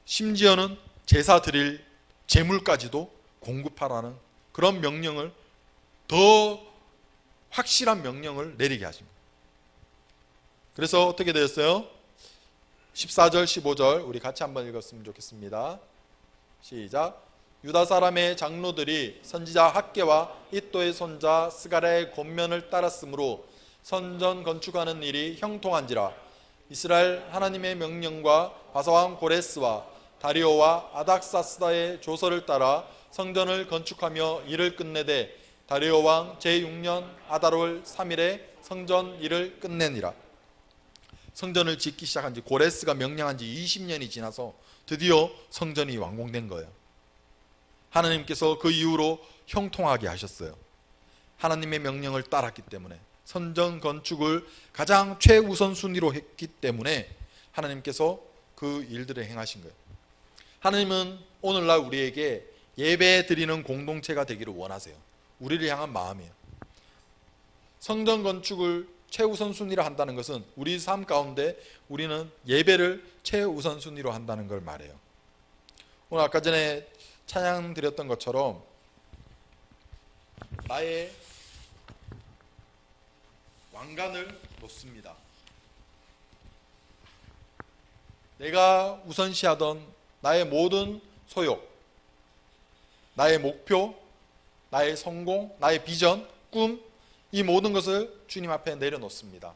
심지어는 제사 드릴 재물까지도 공급하라는 그런 명령을, 더 확실한 명령을 내리게 하십니다. 그래서 어떻게 되었어요? 14절 15절 우리 같이 한번 읽었으면 좋겠습니다. 시작. 유다 사람의 장로들이 선지자 학개와 이또의 손자 스가랴의 권면을 따랐으므로 선전 건축하는 일이 형통한지라. 이스라엘 하나님의 명령과 바사왕 고레스와 다리오와 아닥사스다의 조서를 따라 성전을 건축하며 일을 끝내되 다리오 왕 제6년 아달월 3일에 성전 일을 끝내니라. 성전을 짓기 시작한 지, 고레스가 명령한 지 20년이 지나서 드디어 성전이 완공된 거예요. 하나님께서 그 이후로 형통하게 하셨어요. 하나님의 명령을 따랐기 때문에, 성전 건축을 가장 최우선 순위로 했기 때문에 하나님께서 그 일들을 행하신 거예요. 하나님은 오늘날 우리에게 예배 드리는 공동체가 되기를 원하세요. 우리를 향한 마음이에요. 성전 건축을 최우선 순위로 한다는 것은 우리 삶 가운데 우리는 예배를 최우선 순위로 한다는 걸 말해요. 오늘 아까 전에 찬양 드렸던 것처럼 나의 왕관을 놓습니다. 내가 우선시하던 나의 모든 소욕, 나의 목표, 나의 성공, 나의 비전, 꿈, 이 모든 것을 주님 앞에 내려놓습니다.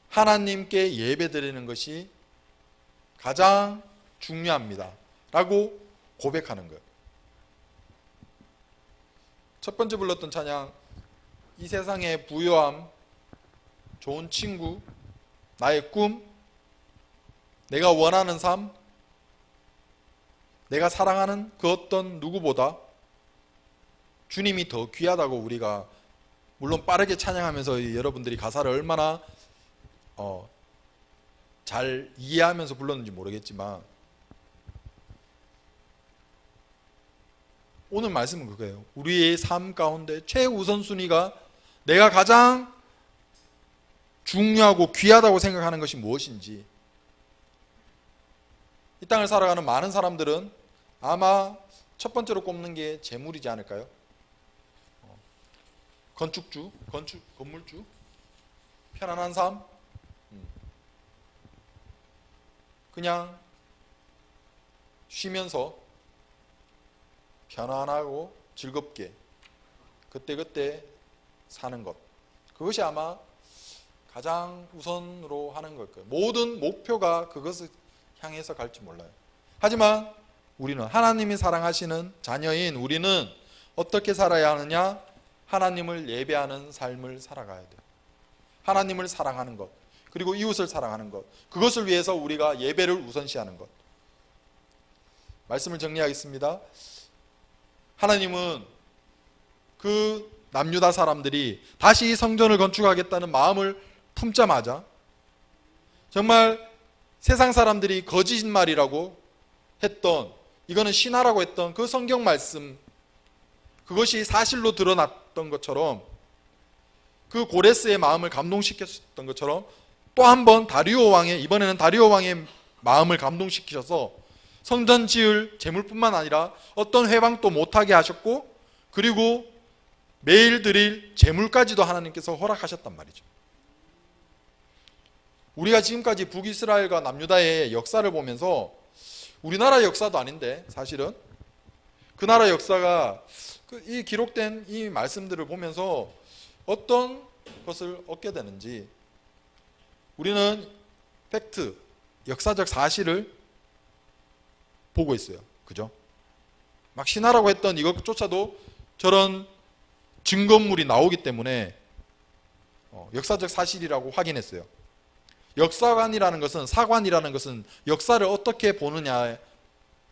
하나님께 예배드리는 것이 가장 중요합니다 라고 고백하는 거예요. 첫 번째 불렀던 찬양, 이 세상의 부요함, 좋은 친구, 나의 꿈, 내가 원하는 삶, 내가 사랑하는 그 어떤 누구보다 주님이 더 귀하다고 우리가, 물론 빠르게 찬양하면서 여러분들이 가사를 얼마나 잘 이해하면서 불렀는지 모르겠지만 오늘 말씀은 그거예요. 우리의 삶 가운데 최우선순위가 내가 가장 중요하고 귀하다고 생각하는 것이 무엇인지. 이 땅을 살아가는 많은 사람들은 아마 첫 번째로 꼽는 게 재물이지 않을까요? 건물주, 편안한 삶, 그냥 쉬면서 편안하고 즐겁게 그때그때 사는 것, 그것이 아마 가장 우선으로 하는 걸 거예요. 모든 목표가 그것을 향해서 갈지 몰라요. 하지만 우리는 하나님이 사랑하시는 자녀인 우리는 어떻게 살아야 하느냐? 하나님을 예배하는 삶을 살아가야 돼요. 하나님을 사랑하는 것, 그리고 이웃을 사랑하는 것, 그것을 위해서 우리가 예배를 우선시하는 것. 말씀을 정리하겠습니다. 하나님은 그 남유다 사람들이 다시 이 성전을 건축하겠다는 마음을 품자마자 정말 세상 사람들이 거짓말이라고 했던, 이거는 신화라고 했던 그 성경 말씀, 그것이 사실로 드러났던 것처럼, 그 고레스의 마음을 감동시켰던 것처럼 또 한 번 이번에는 다리오 왕의 마음을 감동시키셔서 성전 지을 재물뿐만 아니라 어떤 회방도 못하게 하셨고, 그리고 매일 드릴 재물까지도 하나님께서 허락하셨단 말이죠. 우리가 지금까지 북이스라엘과 남유다의 역사를 보면서, 우리나라 역사도 아닌데 사실은 그 나라 역사가 이 기록된 이 말씀들을 보면서 어떤 것을 얻게 되는지, 우리는 팩트, 역사적 사실을 보고 있어요. 그죠? 막 신화라고 했던 이것조차도 저런 증거물이 나오기 때문에 역사적 사실이라고 확인했어요. 역사관이라는 것은, 사관이라는 것은 역사를 어떻게 보느냐의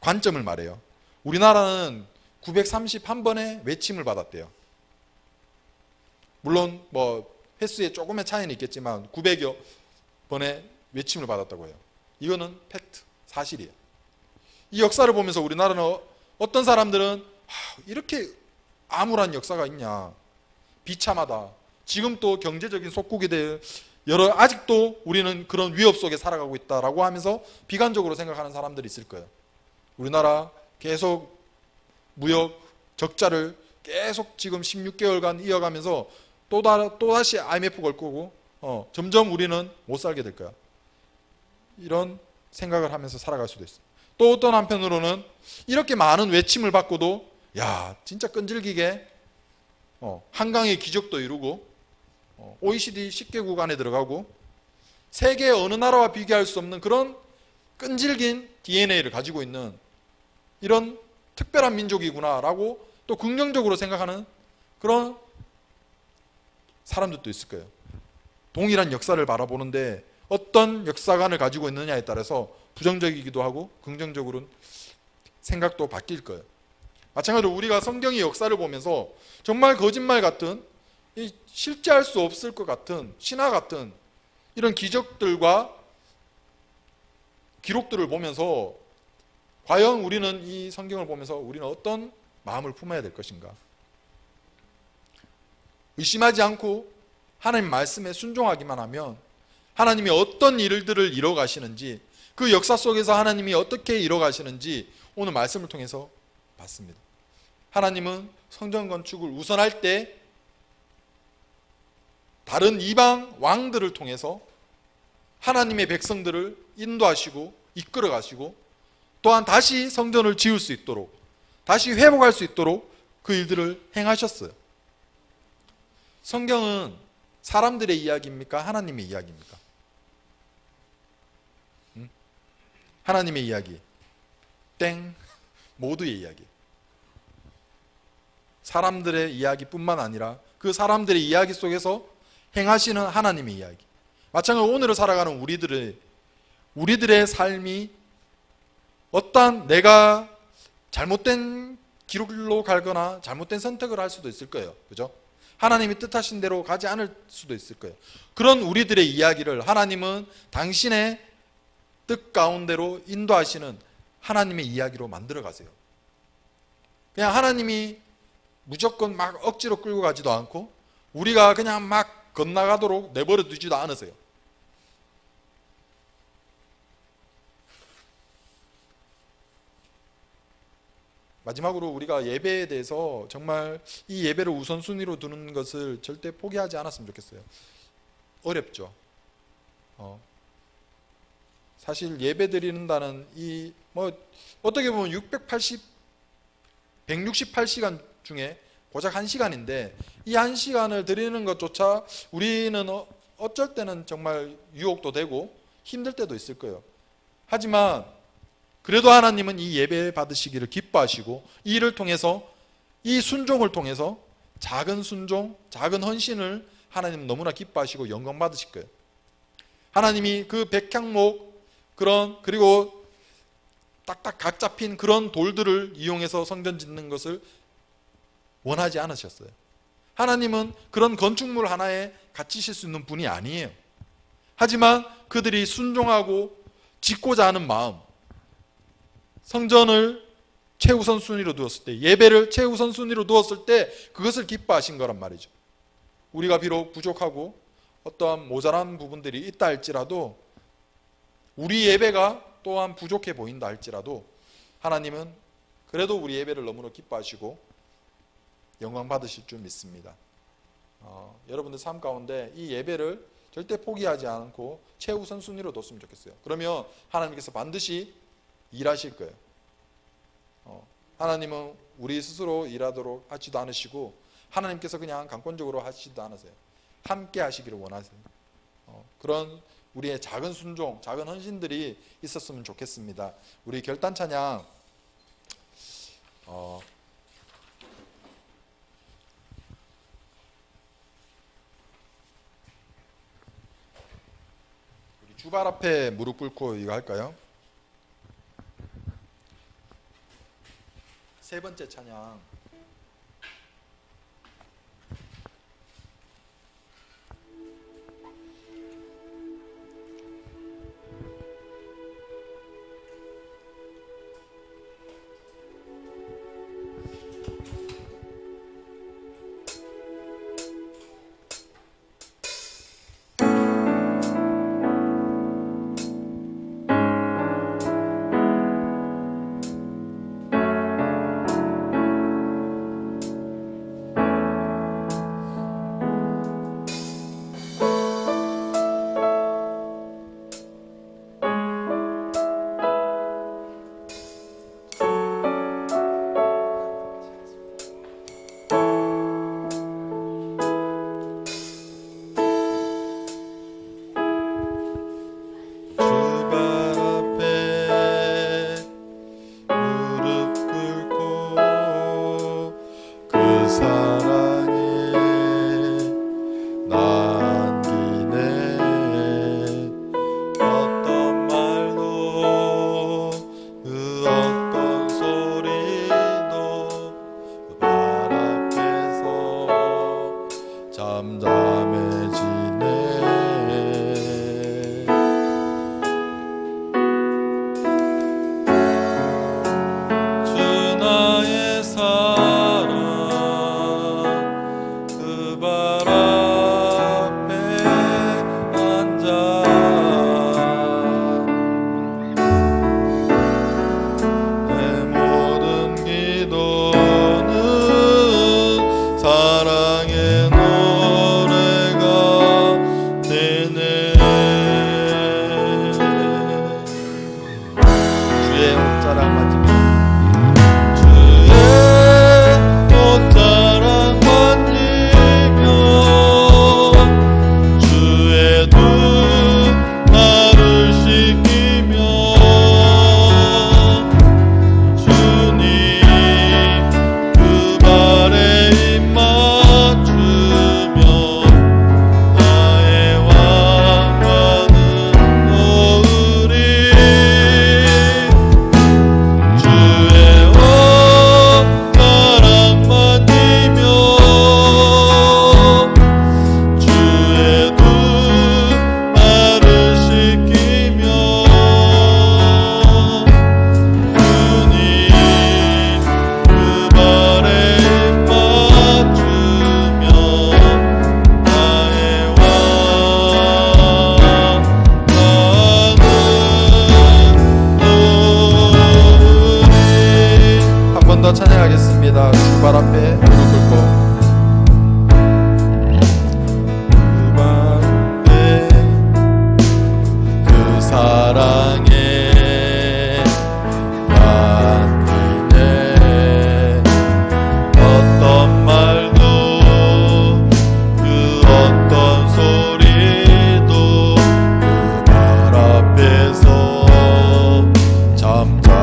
관점을 말해요. 우리나라는 931번의 외침을 받았대요. 물론 뭐 횟수에 조금의 차이는 있겠지만 900여 번의 외침을 받았다고 해요. 이거는 팩트, 사실이에요. 이 역사를 보면서 우리나라는 어떤 사람들은 이렇게 암울한 역사가 있냐, 비참하다, 지금 또 경제적인 속국이 될 아직도 우리는 그런 위협 속에 살아가고 있다라고 하면서 비관적으로 생각하는 사람들이 있을 거예요. 우리나라 계속 무역 적자를 계속 지금 16개월간 이어가면서 또다시 IMF 걸 거고, 점점 우리는 못 살게 될 거야. 이런 생각을 하면서 살아갈 수도 있어요. 또 어떤 한편으로는 이렇게 많은 외침을 받고도 야, 진짜 끈질기게 한강의 기적도 이루고 OECD 10개국 안에 들어가고 세계 어느 나라와 비교할 수 없는 그런 끈질긴 DNA를 가지고 있는 이런 특별한 민족이구나라고 또 긍정적으로 생각하는 그런 사람들도 있을 거예요. 동일한 역사를 바라보는데 어떤 역사관을 가지고 있느냐에 따라서 부정적이기도 하고 긍정적으로는 생각도 바뀔 거예요. 마찬가지로 우리가 성경의 역사를 보면서 정말 거짓말 같은, 실제할 수 없을 것 같은, 신화 같은 이런 기적들과 기록들을 보면서 과연 우리는 이 성경을 보면서 우리는 어떤 마음을 품어야 될 것인가? 의심하지 않고 하나님 말씀에 순종하기만 하면 하나님이 어떤 일들을 이뤄 가시는지, 그 역사 속에서 하나님이 어떻게 이뤄 가시는지 오늘 말씀을 통해서 봤습니다. 하나님은 성전 건축을 우선할 때 다른 이방 왕들을 통해서 하나님의 백성들을 인도하시고 이끌어 가시고, 또한 다시 성전을 지을 수 있도록, 다시 회복할 수 있도록 그 일들을 행하셨어요. 성경은 사람들의 이야기입니까? 하나님의 이야기입니까? 하나님의 이야기 땡, 모두의 이야기. 사람들의 이야기뿐만 아니라 그 사람들의 이야기 속에서 행하시는 하나님의 이야기. 마찬가지로 오늘을 살아가는 우리들의 삶이 어떠한, 내가 잘못된 길로 가거나 잘못된 선택을 할 수도 있을 거예요. 그죠? 하나님이 뜻하신 대로 가지 않을 수도 있을 거예요. 그런 우리들의 이야기를 하나님은 당신의 뜻 가운데로 인도하시는 하나님의 이야기로 만들어 가세요. 그냥 하나님이 무조건 막 억지로 끌고 가지도 않고 우리가 그냥 막 건너가도록 내버려 두지도 않으세요. 마지막으로 우리가 예배에 대해서 정말 이 예배를 우선순위로 두는 것을 절대 포기하지 않았으면 좋겠어요. 어렵죠. 사실 예배 드린다는 이 어떻게 보면 168시간 중에 고작 1시간인데 이 1시간을 드리는 것조차 우리는 어쩔 때는 정말 유혹도 되고 힘들 때도 있을 거예요. 하지만 그래도 하나님은 이 예배 받으시기를 기뻐하시고 이 일을 통해서, 이 순종을 통해서 작은 순종, 작은 헌신을 하나님은 너무나 기뻐하시고 영광 받으실 거예요. 하나님이 그 백향목 그리고 딱딱 각 잡힌 그런 돌들을 이용해서 성전 짓는 것을 원하지 않으셨어요. 하나님은 그런 건축물 하나에 갇히실 수 있는 분이 아니에요. 하지만 그들이 순종하고 짓고자 하는 마음, 성전을 최우선 순위로 두었을 때, 예배를 최우선 순위로 두었을 때 그것을 기뻐하신 거란 말이죠. 우리가 비록 부족하고 어떠한 모자란 부분들이 있다 할지라도, 우리 예배가 또한 부족해 보인다 할지라도 하나님은 그래도 우리 예배를 너무나 기뻐하시고 영광 받으실 줄 믿습니다. 여러분들 삶 가운데 이 예배를 절대 포기하지 않고 최우선 순위로 뒀으면 좋겠어요. 그러면 하나님께서 반드시 일하실 거예요. 하나님은 우리 스스로 일하도록 하지도 않으시고 하나님께서 그냥 강권적으로 하시지도 않으세요. 함께 하시기를 원하세요. 그런 우리의 작은 순종, 작은 헌신들이 있었으면 좋겠습니다. 우리 결단 찬양 우리 주발 앞에 무릎 꿇고 이거 할까요? 세 번째 찬양 찬양하겠습니다. 주발 앞에 무릎 꿇고 주발 앞에 그 사랑에 맡기네. 어떤 말도 그 어떤 소리도 그 발 앞에서 잠잠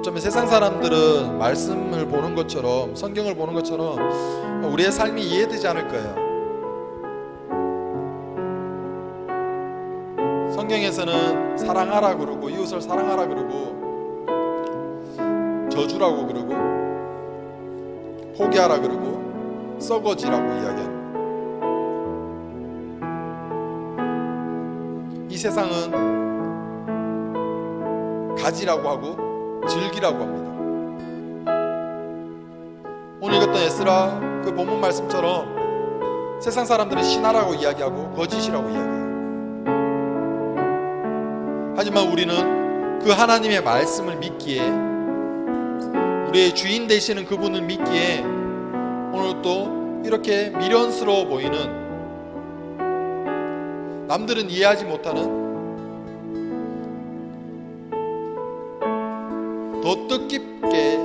어쩌면 세상 사람들은 말씀을 보는 것처럼, 성경을 보는 것처럼 우리의 삶이 이해되지 않을 거예요. 성경에서는 사랑하라 그러고, 이웃을 사랑하라 그러고, 저주라고 그러고, 포기하라 그러고, 썩어지라고 이야기합니다. 이 세상은 가지라고 하고 즐기라고 합니다. 오늘 읽었던 에스라 그 본문 말씀처럼 세상 사람들은 신하라고 이야기하고 거짓이라고 이야기해요. 하지만 우리는 그 하나님의 말씀을 믿기에, 우리의 주인 되시는 그분을 믿기에 오늘 또 이렇게 미련스러워 보이는, 남들은 이해하지 못하는, 더 뜻깊게,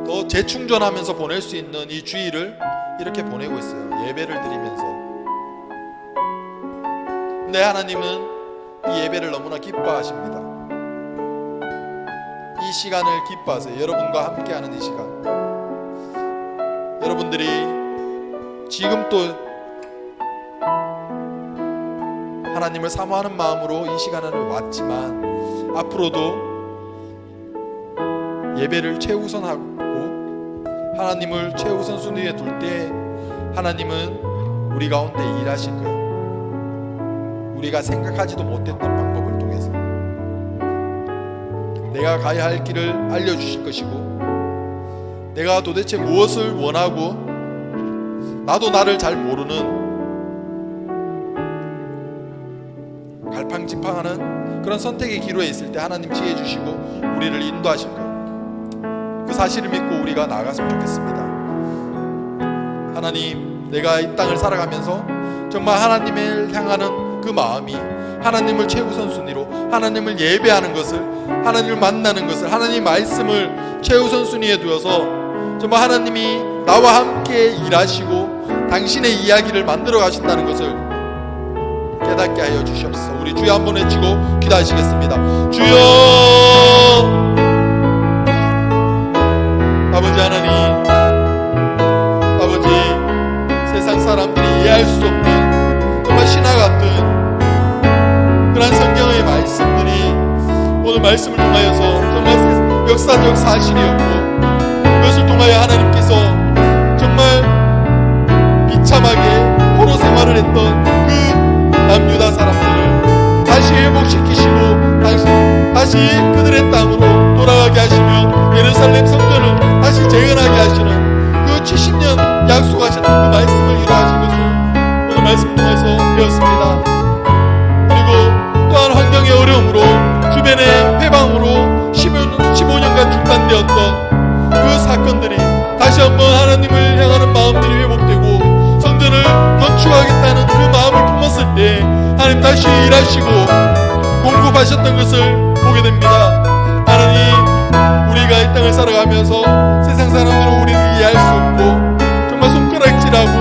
더 재충전하면서 보낼 수 있는 이 주일을 이렇게 보내고 있어요. 예배를 드리면서. 근데 하나님은 이 예배를 너무나 기뻐하십니다. 이 시간을 기뻐하세요. 여러분과 함께하는 이 시간. 여러분들이 지금 또 하나님을 사모하는 마음으로 이 시간을 왔지만 앞으로도 예배를 최우선하고 하나님을 최우선 순위에 둘 때 하나님은 우리 가운데 일하실 거예요. 우리가 생각하지도 못했던 방법을 통해서 내가 가야 할 길을 알려주실 것이고, 내가 도대체 무엇을 원하고 나도 나를 잘 모르는 갈팡질팡하는 그런 선택의 기로에 있을 때 하나님 지혜 주시고 우리를 인도하실 거예요. 그 사실을 믿고 우리가 나아갔으면 좋겠습니다. 하나님, 내가 이 땅을 살아가면서 정말 하나님을 향하는 그 마음이, 하나님을 최우선 순위로, 하나님을 예배하는 것을, 하나님을 만나는 것을, 하나님 말씀을 최우선 순위에 두어서 정말 하나님이 나와 함께 일하시고 당신의 이야기를 만들어 가신다는 것을 깨닫게 하여 주시옵소서. 우리 주여 한번 외치고 기도하시겠습니다. 주여! 아버지 하나님, 아버지, 세상 사람들이 이해할 수 없는 정말 신화 같은 그런 성경의 말씀들이 오늘 말씀을 통하여서 정말 역사적 사실이었고, 그것을 통하여 하나님께서 정말 비참하게 포로 생활을 했던 그 남유다 사람들을 다시 회복시키시고 다시 그들의 땅으로 돌아가게 하시며 예루살렘 성전을 다시 재건하게 하시는 그 70년 약속하셨던 그 말씀을 이루어하신 것을 오늘 말씀을 통해서 배웠습니다. 그리고 또한 환경의 어려움으로 주변의 회방으로 15년간 중단되었던 그 사건들이 다시 한번 하나님을 향하는 마음들이 회복되고 성전을 건축하겠다는 그 마음을 품었을 때 하나님 다시 일하시고 공급하셨던 것을 보게 됩니다. 하나님, 우리가 이 땅을 살아가면서 세상 사람들은 우리를 이해할 수 없고 정말 손가락질하고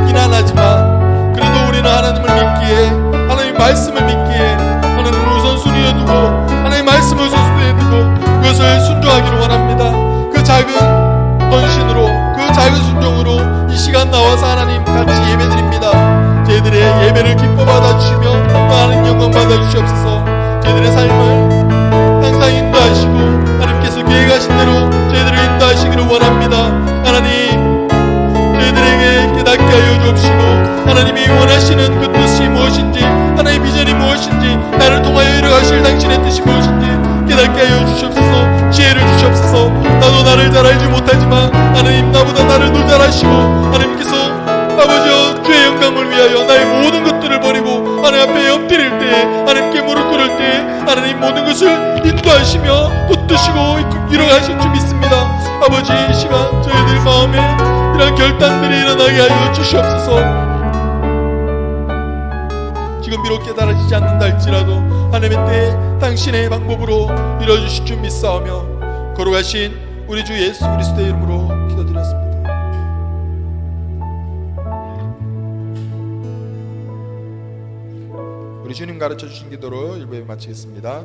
비난하지만 그래도 우리는 하나님을 믿기에, 하나님 말씀을 믿기에 하나님을 우선순위에 두고 하나님 말씀을 우선순위에 두고 그것을 순종하기를 원합니다. 그 작은 헌신으로, 그 작은 순종으로 이 시간 나와서 하나님 같이 예배드립니다. 저희들의 예배를 기뻐 받아주시며 하나님 영광 받아주시옵소서. 저희들의 삶을 항상 인도하시고 하나님께서 계획하신 대로 저희들을 인도하시기를 원합니다. 하나님, 저희들에게 깨닫게 하여 주옵시고 하나님이 원하시는 그 뜻이 무엇인지, 하나님의 비전이 무엇인지, 나를 통하여 이루어가실 당신의 뜻이 무엇인지 깨닫게 하여 주시옵소서. 지혜를 주시옵소서. 나도 나를 잘 알지 못하지만 하나님 나보다 나를 더 잘 아시고 하나님께서 아버지여 주의 영광을 위하여 나의 모든 것들을 버리고 하나님 앞에 엎드릴 때, 하나님께 무릎 꿇을 때 하나님 모든 것을 인도하시며 붙드시고 이뤄가실 줄 믿습니다. 아버지, 이 시간 저희들 마음에 이런 결단들이 일어나게 하여 주시옵소서. 지금 비록 깨달아지지 않는다 할지라도 하나님의 때에 당신의 방법으로 이루어주실 줄 믿사오며 거룩하신 우리 주 예수 그리스도의 이름으로 기도드렸습니다. 우리 주님 가르쳐 주신 기도로 1부에 마치겠습니다.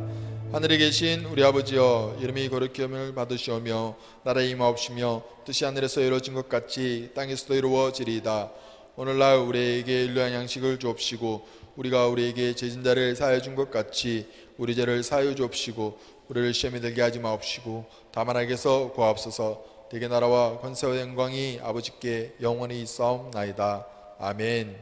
하늘에 계신 우리 아버지여, 이름이 거룩히 여김을 받으시오며 나라의 임하옵시며 뜻이 하늘에서 이루어진 것 같이 땅에서도 이루어지리이다. 오늘날 우리에게 일용할 양식을 주옵시고 우리가 우리에게 죄진 자를 사하여 준 것 같이 우리 죄를 사하여 주옵시고 우리를 시험에 들게 하지 마옵시고 다만 악에서 구하옵소서. 대개 나라와 권세와 영광이 아버지께 영원히 있사옵나이다. 아멘.